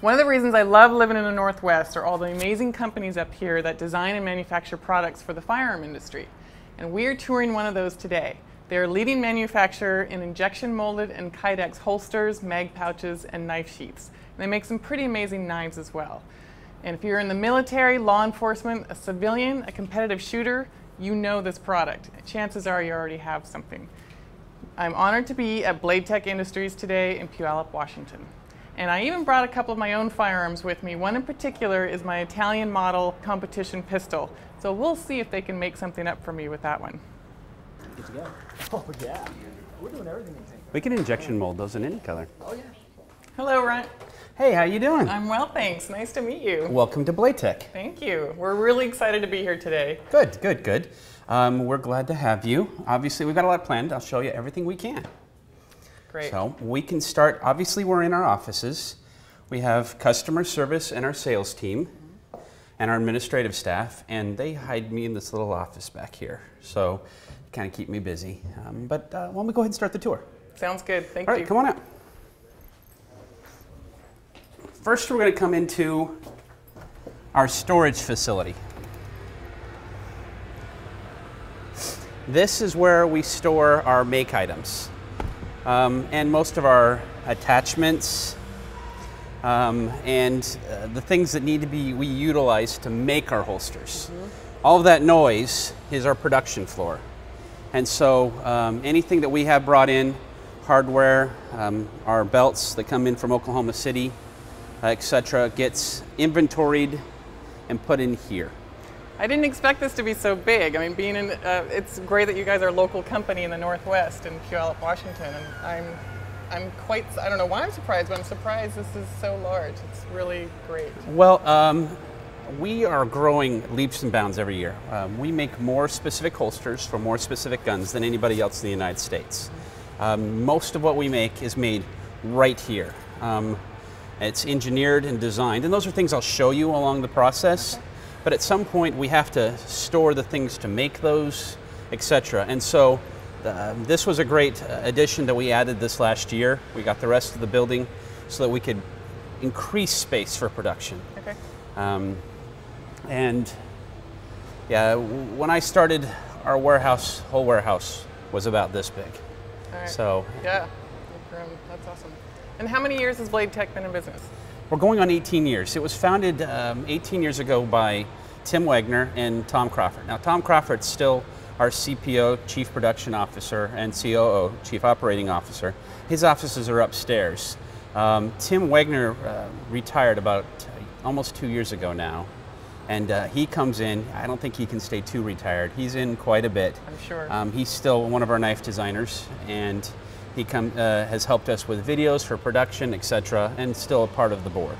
One of the reasons I love living in the Northwest are all the amazing companies up here that design and manufacture products for the firearm industry. And we're touring one of those today. They're a leading manufacturer in injection molded and Kydex holsters, mag pouches, and knife sheaths. And they make some pretty amazing knives as well. And if you're in the military, law enforcement, a civilian, a competitive shooter, you know this product. Chances are you already have something. I'm honored to be at Blade Tech Industries today in Puyallup, Washington. And I even brought a couple of my own firearms with me. One in particular is my Italian model competition pistol. So we'll see if they can make something up for me with that one. Good to go. Oh yeah, we're doing everything in sync. We can injection mold those in any color. Oh yeah. Hello, Ryan. Hey, how you doing? I'm well, thanks. Nice to meet you. Welcome to Blade Tech. Thank you. We're really excited to be here today. Good, good, good. We're glad to have you. Obviously, we've got a lot planned. I'll show you everything we can. Great. So we can start, obviously we're in our offices. We have customer service and our sales team and our administrative staff, and they hide me in this little office back here. So kind of keep me busy. But why don't we go ahead and start the tour? Sounds good. Thank All you. right, come on up. First, we're going to come into our storage facility. This is where we store our make items. And most of our attachments and the things that need to be we utilize to make our holsters. All of that noise is our production floor. And so anything that we have brought in, hardware, our belts that come in from Oklahoma City, etc., gets inventoried and put in here. I didn't expect this to be so big. I mean, being in, it's great that you guys are a local company in the Northwest in Puyallup, Washington, and I'm quite, I don't know why I'm surprised, but I'm surprised this is so large. It's really great. Well, we are growing leaps and bounds every year. We make more specific holsters for more specific guns than anybody else in the United States. Most of what we make is made right here. It's engineered and designed, and those are things I'll show you along the process. Okay. But at some point, we have to store the things to make those, etc. And so this was a great addition that we added this last year. We got the rest of the building so that we could increase space for production. Okay. And yeah, when I started, our warehouse, whole warehouse, was about this big. All right. So yeah, that's awesome. And how many years has Blade Tech been in business? We're going on 18 years. It was founded 18 years ago by Tim Wagner and Tom Crawford. Now, Tom Crawford's still our CPO, Chief Production Officer, and COO, Chief Operating Officer. His offices are upstairs. Tim Wagner retired about almost 2 years ago now. And he comes in, I don't think he can stay too retired. He's in quite a bit. I'm sure. He's still one of our knife designers, and he has helped us with videos for production, etc., and still a part of the board.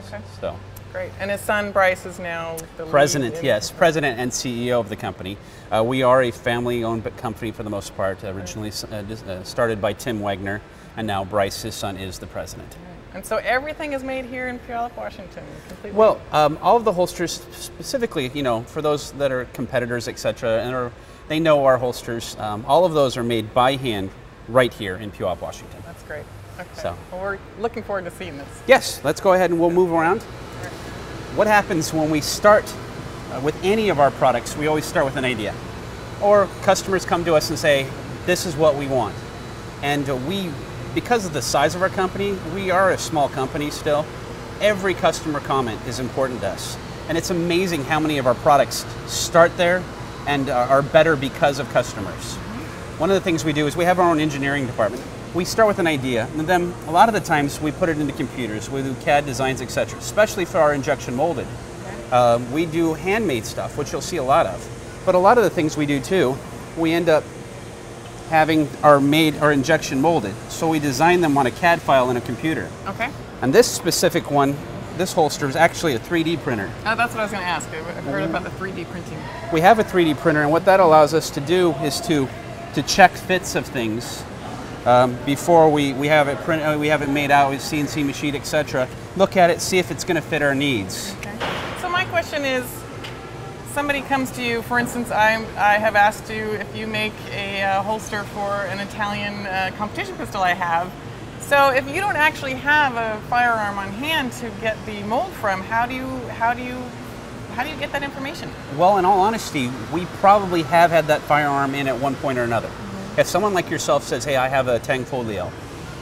Okay. So. Great. And his son Bryce is now the president. lead. Yes, president and CEO of the company. We are a family-owned company for the most part. Originally started by Tim Wagner, and now Bryce, his son, is the president. And so everything is made here in Puyallup, Washington, completely? Well, all of the holsters, specifically, you know, for those that are competitors, etc., and they know our holsters, all of those are made by hand right here in Puyallup, Washington. That's great. Okay. So. Well, we're looking forward to seeing this. Yes, let's go ahead and we'll move around. Right. What happens when we start with any of our products, we always start with an idea. Or customers come to us and say, this is what we want. And because of the size of our company, we are a small company still. Every customer comment is important to us. And it's amazing how many of our products start there and are better because of customers. One of the things we do is we have our own engineering department. We start with an idea, and then a lot of the times we put it into computers. We do CAD designs, etc., especially for our injection molded. We do handmade stuff, which you'll see a lot of. But a lot of the things we do too, we end up having our injection molded. So we design them on a CAD file in a computer. Okay. And this specific one, this holster is actually a 3D printer. Oh, that's what I was going to ask. I've heard about the 3D printing. We have a 3D printer, and what that allows us to do is to check fits of things before we have it printed, we have it made out with CNC machine, etc. Look at it, see if it's going to fit our needs. Okay. So my question is, somebody comes to you, for instance, I have asked you if you make a holster for an Italian competition pistol I have. So if you don't actually have a firearm on hand to get the mold from, how do you get that information? Well, in all honesty, we probably have had that firearm in at one point or another. If someone like yourself says, hey, I have a Tang Folio,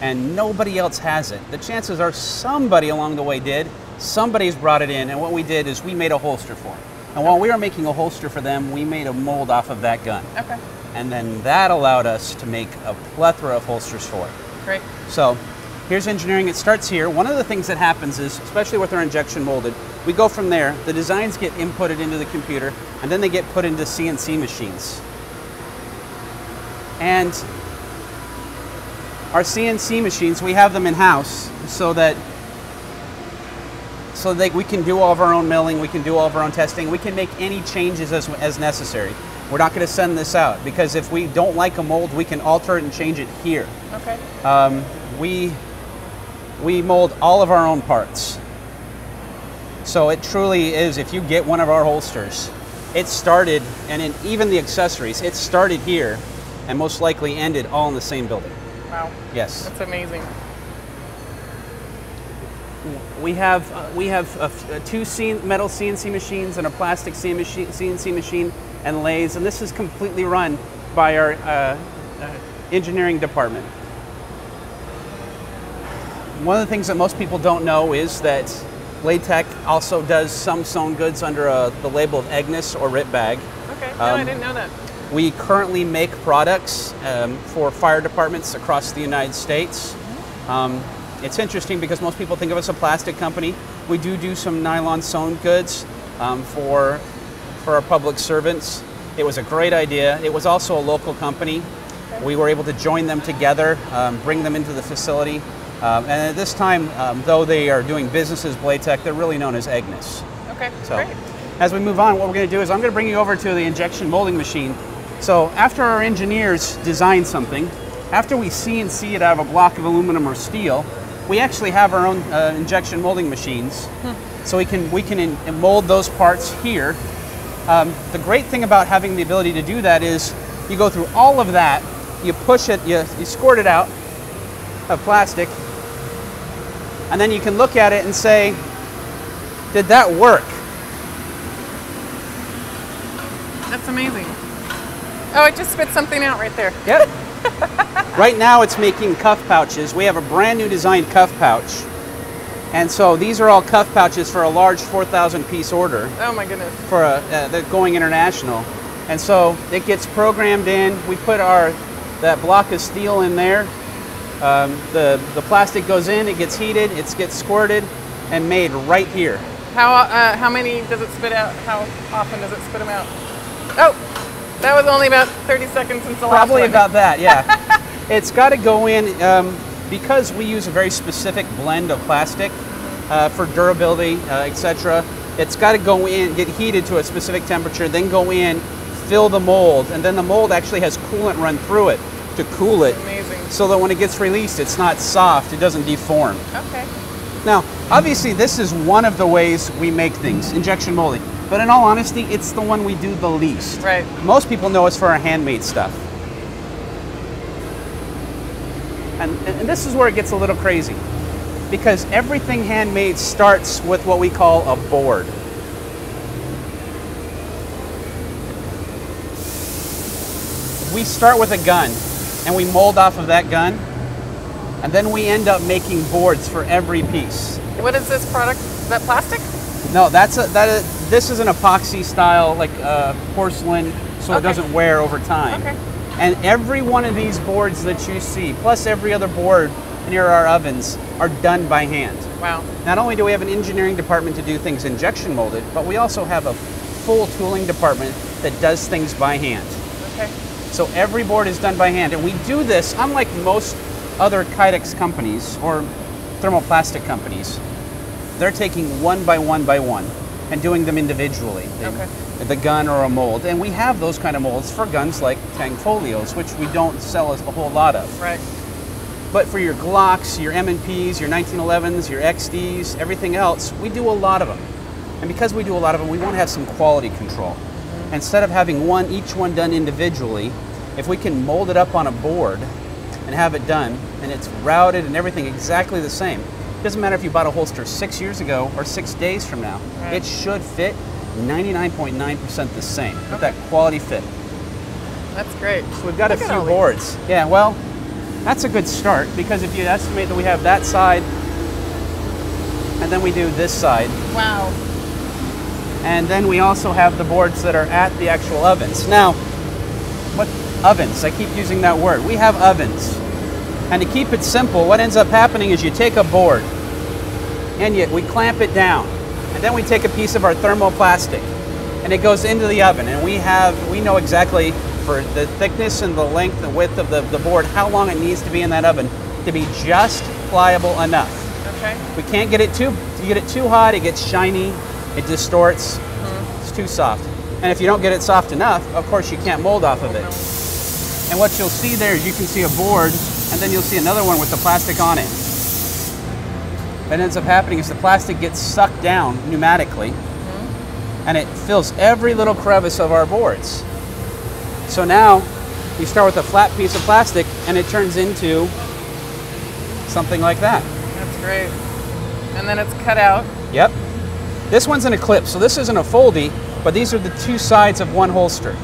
and nobody else has it, the chances are somebody along the way did, somebody's brought it in, and what we did is we made a holster for it. And while we were making a holster for them, we made a mold off of that gun. Okay. And then that allowed us to make a plethora of holsters for it. Great. So here's engineering. It starts here. One of the things that happens is, especially with our injection molded, we go from there. The designs get inputted into the computer, and then they get put into CNC machines. And our CNC machines, we have them in-house so that we can do all of our own milling, we can do all of our own testing, we can make any changes as necessary. We're not going to send this out, because if we don't like a mold, we can alter it and change it here. Okay. We mold all of our own parts. So it truly is, if you get one of our holsters, it started, and even the accessories, it started here and most likely ended all in the same building. Wow. Yes. That's amazing. We have two metal CNC machines and a plastic CNC machine and lathes, and this is completely run by our engineering department. One of the things that most people don't know is that Blade Tech also does some sewn goods under the label of Agnes or Rip Bag. Okay, no, I didn't know that. We currently make products for fire departments across the United States. It's interesting because most people think of us as a plastic company. We do some nylon sewn goods for our public servants. It was a great idea. It was also a local company. Okay. We were able to join them together, bring them into the facility. And at this time, though they are doing business as Blade Tech, they're really known as Agnes. Okay, so, great. As we move on, what we're going to do is I'm going to bring you over to the injection molding machine. So after our engineers design something, after we CNC it out of a block of aluminum or steel, we actually have our own injection molding machines. So we can mold those parts here. The great thing about having the ability to do that is you go through all of that, you push it, you squirt it out of plastic, and then you can look at it and say, did that work? That's amazing. Oh, it just spit something out right there. Yep. Right now it's making cuff pouches. We have a brand new designed cuff pouch. And so these are all cuff pouches for a large 4,000 piece order. Oh my goodness. They're going international. And so it gets programmed in. We put that block of steel in there. The plastic goes in, it gets heated, it gets squirted and made right here. How many does it spit out? How often does it spit them out? Oh, that was only about 30 seconds since the last one. Probably about that, yeah. It's got to go in, because we use a very specific blend of plastic for durability, etc. It's got to go in, get heated to a specific temperature, then go in, fill the mold, and then the mold actually has coolant run through it to cool it. Amazing. So that when it gets released, it's not soft, it doesn't deform. Okay. Now, obviously this is one of the ways we make things, injection molding. But in all honesty, it's the one we do the least. Right. Most people know us for our handmade stuff. And this is where it gets a little crazy, because everything handmade starts with what we call a board. We start with a gun, and we mold off of that gun, and then we end up making boards for every piece. What is this product? Is that plastic? No, this is an epoxy style, like porcelain, so it doesn't wear over time. Okay. And every one of these boards that you see, plus every other board near our ovens, are done by hand. Wow. Not only do we have an engineering department to do things injection molded, but we also have a full tooling department that does things by hand. Okay. So every board is done by hand, and we do this, unlike most other Kydex companies or thermoplastic companies. They're taking one by one and doing them individually. Okay. The gun or a mold. And we have those kind of molds for guns like Tang Folios, which we don't sell a whole lot of. Right. But for your Glocks, your M&Ps, your 1911s, your XDs, everything else, we do a lot of them. And because we do a lot of them, we want to have some quality control. Instead of having each one done individually, if we can mold it up on a board, and have it done, and it's routed and everything exactly the same. It doesn't matter if you bought a holster 6 years ago or 6 days from now. Right. It should fit 99.9% the same with that quality fit. That's great. So we've got Look a at few all boards. Yeah, well, that's a good start because if you estimate that we have that side and then we do this side. Wow. And then we also have the boards that are at the actual ovens. Now, what ovens? I keep using that word. We have ovens. And to keep it simple, what ends up happening is you take a board and we clamp it down. And then we take a piece of our thermoplastic and it goes into the oven. And we know exactly for the thickness and the length and width of the board, how long it needs to be in that oven to be just pliable enough. Okay. We can't get it too hot, it gets shiny, it distorts, it's too soft. And if you don't get it soft enough, of course you can't mold off of it. And what you'll see there is you can see a board and then you'll see another one with the plastic on it. What ends up happening is the plastic gets sucked down pneumatically and it fills every little crevice of our boards. So now you start with a flat piece of plastic and it turns into something like that. That's great. And then it's cut out. Yep. This one's an eclipse, so this isn't a foldy, but these are the two sides of one holster.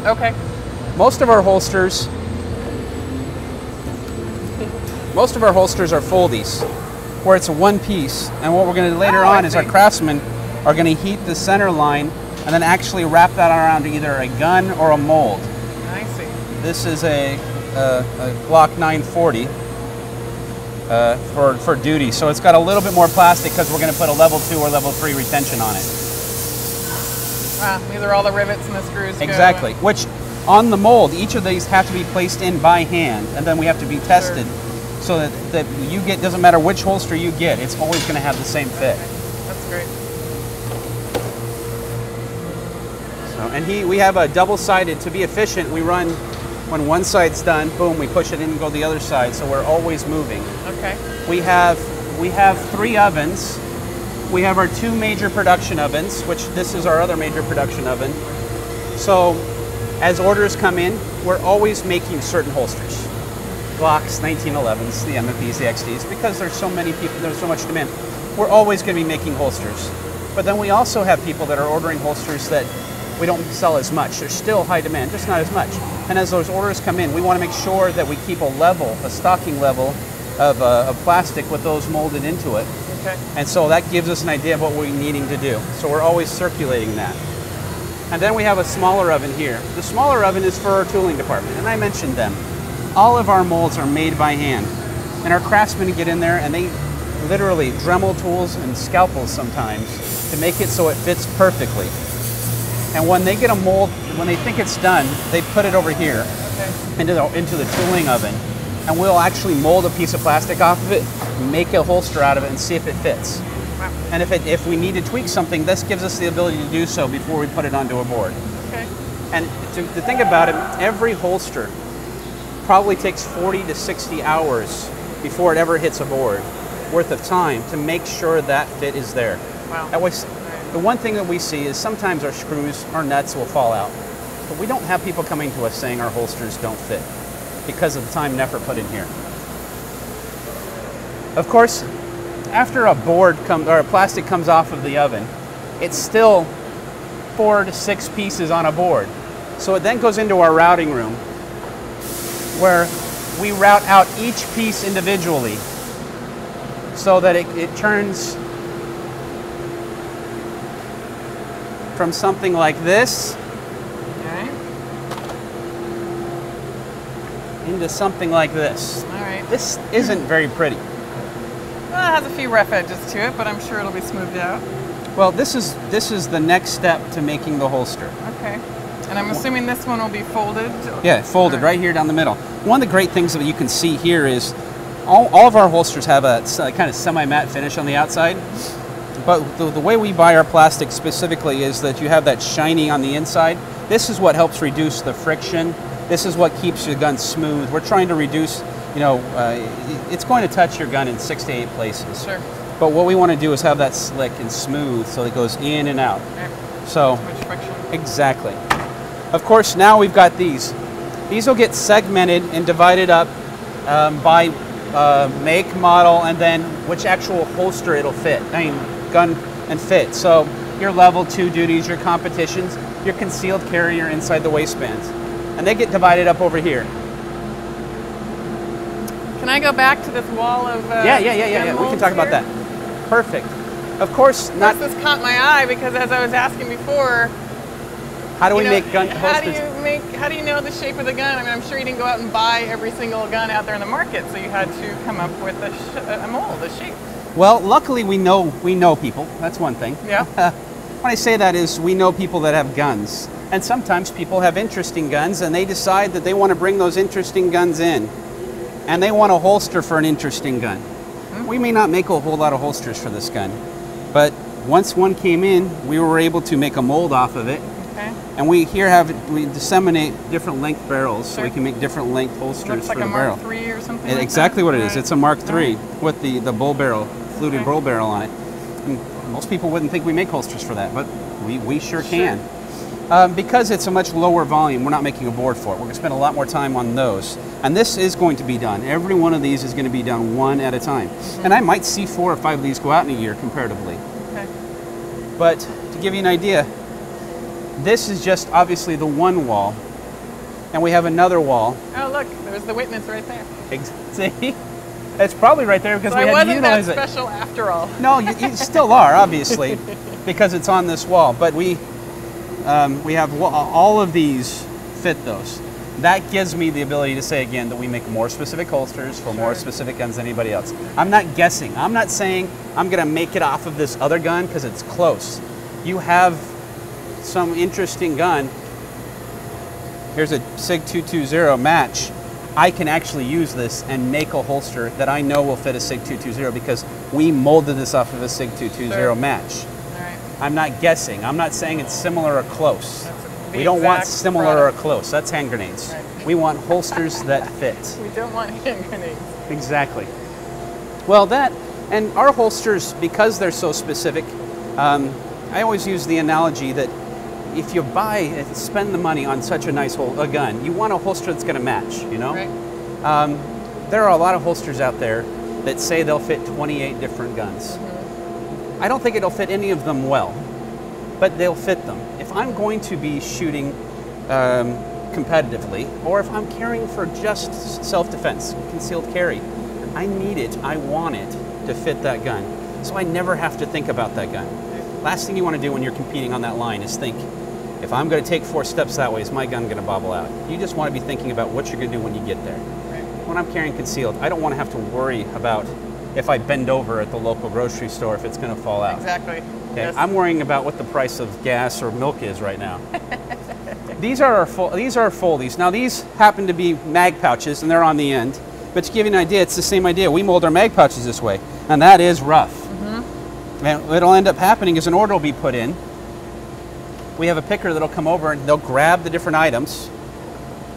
Okay. Most of our holsters are foldies, where it's a one piece. And what we're going to do later on is our craftsmen are going to heat the center line and then actually wrap that around either a gun or a mold. I see. This is a Glock 940 for duty, so it's got a little bit more plastic because we're going to put a level 2 or level 3 retention on it. Wow, these are all the rivets and the screws. Exactly, which on the mold, each of these have to be placed in by hand, and then we have to be tested so that you get, doesn't matter which holster you get, it's always going to have the same fit. That's great. And we have a double-sided, to be efficient, we run, when one side's done, boom, we push it in and go the other side, so we're always moving. Okay. We have 3 ovens. We have our 2 major production ovens, which this is our other major production oven. So as orders come in, we're always making certain holsters. Glocks, 1911s, the MFPs, the XDs, because there's so many people, there's so much demand. We're always going to be making holsters. But then we also have people that are ordering holsters that we don't sell as much. There's still high demand, just not as much. And as those orders come in, we want to make sure that we keep a stocking level of plastic with those molded into it. Okay. And so that gives us an idea of what we're needing to do. So we're always circulating that. And then we have a smaller oven here. The smaller oven is for our tooling department, and I mentioned them. All of our molds are made by hand. And our craftsmen get in there and they literally Dremel tools and scalpels sometimes to make it so it fits perfectly. And when they get a mold, when they think it's done, they put it over here into the tooling oven. And we'll actually mold a piece of plastic off of it, make a holster out of it, and see if it fits. Wow. And if we need to tweak something, this gives us the ability to do so before we put it onto a board. Okay. And to think about it, every holster probably takes 40 to 60 hours before it ever hits a board worth of time to make sure that fit is there. Wow. The one thing that we see is sometimes our screws, our nuts will fall out. But we don't have people coming to us saying our holsters don't fit because of the time and effort put in here. Of course, after a board or a plastic comes off of the oven, it's still 4 to 6 pieces on a board. So it then goes into our routing room where we route out each piece individually so that it turns from something like this into something like this. All right. This isn't very pretty. Well, it has a few rough edges to it, but I'm sure it'll be smoothed out. Well, this is the next step to making the holster. Okay. And I'm assuming this one will be folded? Yeah, folded right here down the middle. One of the great things that you can see here is all of our holsters have a kind of semi-matte finish on the outside. But the way we buy our plastic specifically is that you have that shiny on the inside. This is what helps reduce the friction. This is what keeps your gun smooth. We're trying to reduce, it's going to touch your gun in 6 to 8 places. Sure. But what we want to do is have that slick and smooth so it goes in and out. Okay. So, Much friction. exactly. Of course, now we've got these. These will get segmented and divided up by make, model, and then which actual holster it'll fit. I mean, gun and fit. So your level 2 duties, your competitions, your concealed carry, your inside the waistbands. And they get divided up over here. Can I go back to this wall of Yeah. We can talk about that. Perfect. Of course, not. This caught my eye because as I was asking before, How do we make gun how holsters? how do you know the shape of the gun? I mean, I'm sure you didn't go out and buy every single gun out there in the market, so you had to come up with a mold, a shape. Well, luckily we know people. That's one thing. Yeah. When I say that is we know people that have guns. And sometimes people have interesting guns and they decide that they want to bring those interesting guns in. And they want a holster for an interesting gun. Mm-hmm. We may not make a whole lot of holsters for this gun, but once one came in, we were able to make a mold off of it. Okay. And we disseminate different length barrels, so we can make different length holsters Looks like for a the barrel. Mark III or something like Exactly that? what it is. Right. It's a Mark III with the bull barrel, fluted Okay. bull barrel on it. And most people wouldn't think we make holsters for that, but we sure can. Because it's a much lower volume, we're not making a board for it. We're going to spend a lot more time on those. And this is going to be done. Every one of these is going to be done one at a time. Mm-hmm. And I might see 4 or 5 of these go out in a year comparatively. Okay. But to give you an idea, this is just obviously the one wall. And we have another wall. Oh, look, there's the witness right there. See? It's probably right there because So we I had to wasn't that utilize it. special after all. No, you still are, obviously, because it's on this wall. But we have all of these fit those. That gives me the ability to say again that we make more specific holsters for more specific guns than anybody else. I'm not guessing. I'm not saying I'm going to make it off of this other gun because it's close. You have some interesting gun. Here's a SIG 220 match. I can actually use this and make a holster that I know will fit a SIG 220 because we molded this off of a SIG 220 match. All right. I'm not guessing. I'm not saying it's similar or close. The We don't want exact similar product. or close. That's hand grenades. Right. We want holsters that fit. We don't want hand grenades. Exactly. Well, and our holsters, because they're so specific, I always use the analogy that if you spend the money on such a nice a gun, you want a holster that's going to match, you know? Right. There are a lot of holsters out there that say they'll fit 28 different guns. Mm-hmm. I don't think it'll fit any of them well, but they'll fit them. If I'm going to be shooting competitively, or if I'm carrying for just self-defense, concealed carry, I need it, I want it to fit that gun. So I never have to think about that gun. Last thing you want to do when you're competing on that line is think, if I'm going to take 4 steps that way, is my gun going to bobble out? You just want to be thinking about what you're going to do when you get there. Right. When I'm carrying concealed, I don't want to have to worry about if I bend over at the local grocery store if it's going to fall out. Exactly. Okay? Yes. I'm worrying about what the price of gas or milk is right now. These are our foldies. Now these happen to be mag pouches and they're on the end. But to give you an idea, it's the same idea. We mold our mag pouches this way, and that is rough. Mm-hmm. And what'll end up happening is an order will be put in. We have a picker that'll come over and they'll grab the different items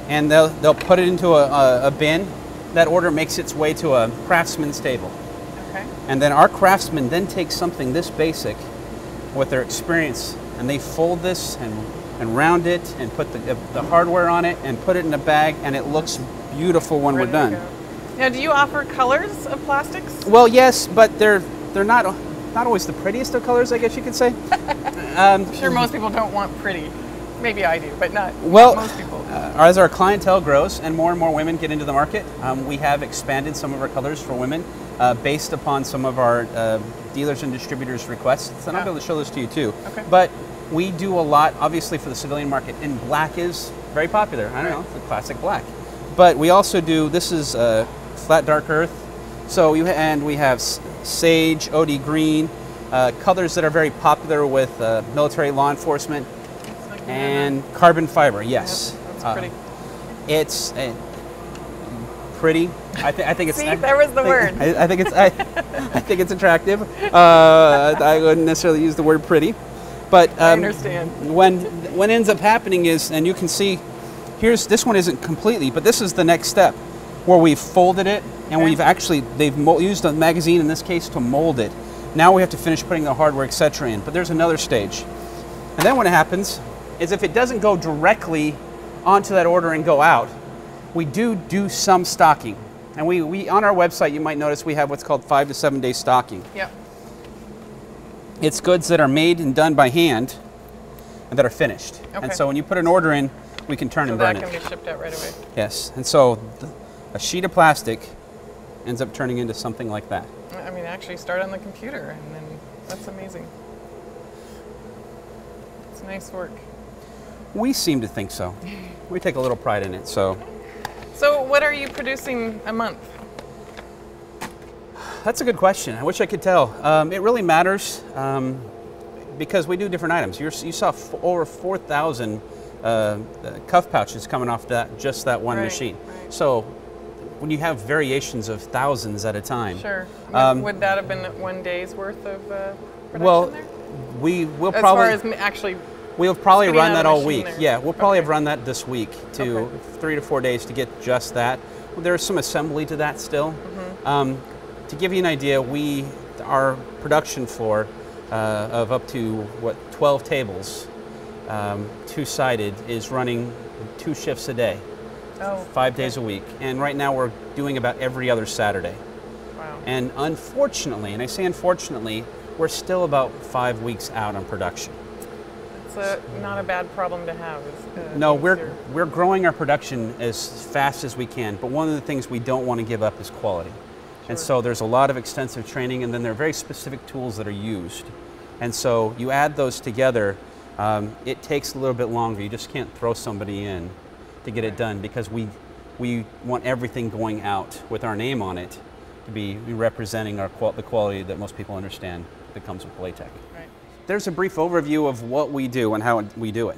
and they'll put it into a bin. That order makes its way to a craftsman's table. Okay. And then our craftsman then takes something this basic with their experience and they fold this and round it and put the hardware on it and put it in a bag, and it looks beautiful when Ready we're to done. go. Now, do you offer colors of plastics? Well, yes, but they're not always the prettiest of colors, I guess you could say. I'm sure most people don't want pretty. Maybe I do, but not most people. As our clientele grows and more women get into the market, we have expanded some of our colors for women based upon some of our dealers and distributors' requests. And I'll be able to show this to you too. Okay. But we do a lot, obviously, for the civilian market, and black is very popular. I don't know, it's a classic black. But we also do, this is flat dark earth. So we have sage, OD green, colors that are very popular with military law enforcement, and carbon fiber. Yes, Yep, that's pretty. It's pretty. I think it's. See, there was the word. I think it's. I think it's attractive. I wouldn't necessarily use the word pretty, but I understand. When ends up happening is, and you can see, this one isn't completely, but this is the next step, where we've folded it and they've used a magazine in this case to mold it. Now we have to finish putting the hardware, etc. in, but there's another stage. And then what happens is if it doesn't go directly onto that order and go out, we do some stocking. And we on our website, you might notice we have what's called 5 to 7 day stocking. Yep. It's goods that are made and done by hand and that are finished. Okay. And so when you put an order in, we can turn and burn that it. can be shipped out right away. Yes, and so a sheet of plastic ends up turning into something like that. I mean, actually start on the computer, and then that's amazing. It's nice work. We seem to think so. We take a little pride in it, so. So what are you producing a month? That's a good question. I wish I could tell. It really matters because we do different items. You saw over 4,000 cuff pouches coming off just that one machine. Right. So when you have variations of thousands at a time. Sure. Would that have been 1 day's worth of production well, there? We'll as probably. As far as actually. We'll probably run that all week. There. Yeah, we'll probably have run that this week to Okay. 3 to 4 days to get just that. There's some assembly to that still. To give you an idea, our production floor of up to 12 tables, two-sided, is running 2 shifts a day, 5 days a week. And right now we're doing about every other Saturday. Wow. And unfortunately, and I say unfortunately, we're still about 5 weeks out on production. It's not a bad problem to have. No, we're growing our production as fast as we can, but one of the things we don't want to give up is quality. Sure. And so there's a lot of extensive training, and then there are very specific tools that are used. And so you add those together, it takes a little bit longer. You just can't throw somebody in to get it done, because we want everything going out with our name on it to be representing the quality that most people understand that comes with Blade Tech. Right. There's a brief overview of what we do and how we do it.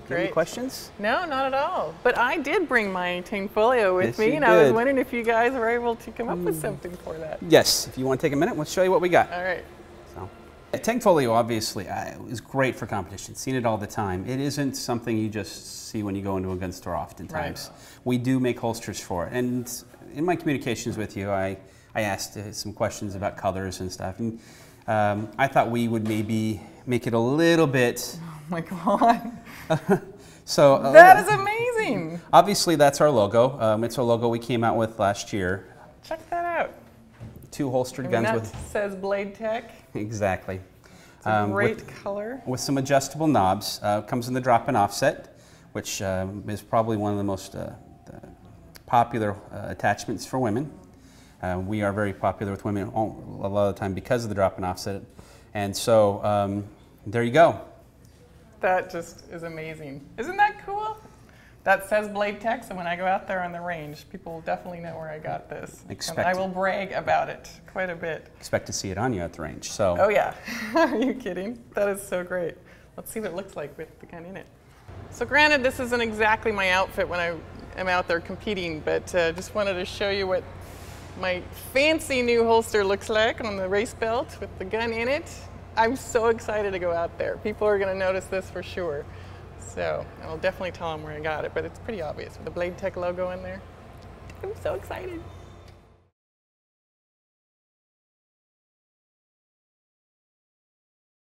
Any questions? No, not at all. But I did bring my Tankfolio with Yes, me, you and I was did. wondering if you guys were able to come up with something for that. Yes, if you want to take a minute, let's show you what we got. All right. So, Tankfolio obviously is great for competition. Seen it all the time. It isn't something you just see when you go into a gun store oftentimes. Right. We do make holsters for it. And in my communications with you, I asked some questions about colors and stuff. And I thought we would maybe make it a little bit... Oh my God. So that is amazing. Obviously, that's our logo. It's a logo we came out with last year. Check that out. 2 holstered guns that with... says Blade Tech. Exactly. It's a great color. With some adjustable knobs. Comes in the drop-in offset, which is probably one of the most popular attachments for women. We are very popular with women a lot of the time because of the drop-in offset. And so there you go. That just is amazing. Isn't that cool? That says Blade Tech, so when I go out there on the range, people will definitely know where I got this. And I will brag about it quite a bit. Expect to see it on you at the range. So. Oh yeah, are you kidding? That is so great. Let's see what it looks like with the gun in it. So granted, this isn't exactly my outfit when I am out there competing, but just wanted to show you what my fancy new holster looks like on the race belt with the gun in it. I'm so excited to go out there. People are going to notice this for sure. So I'll definitely tell them where I got it, but it's pretty obvious with the Blade Tech logo in there. I'm so excited.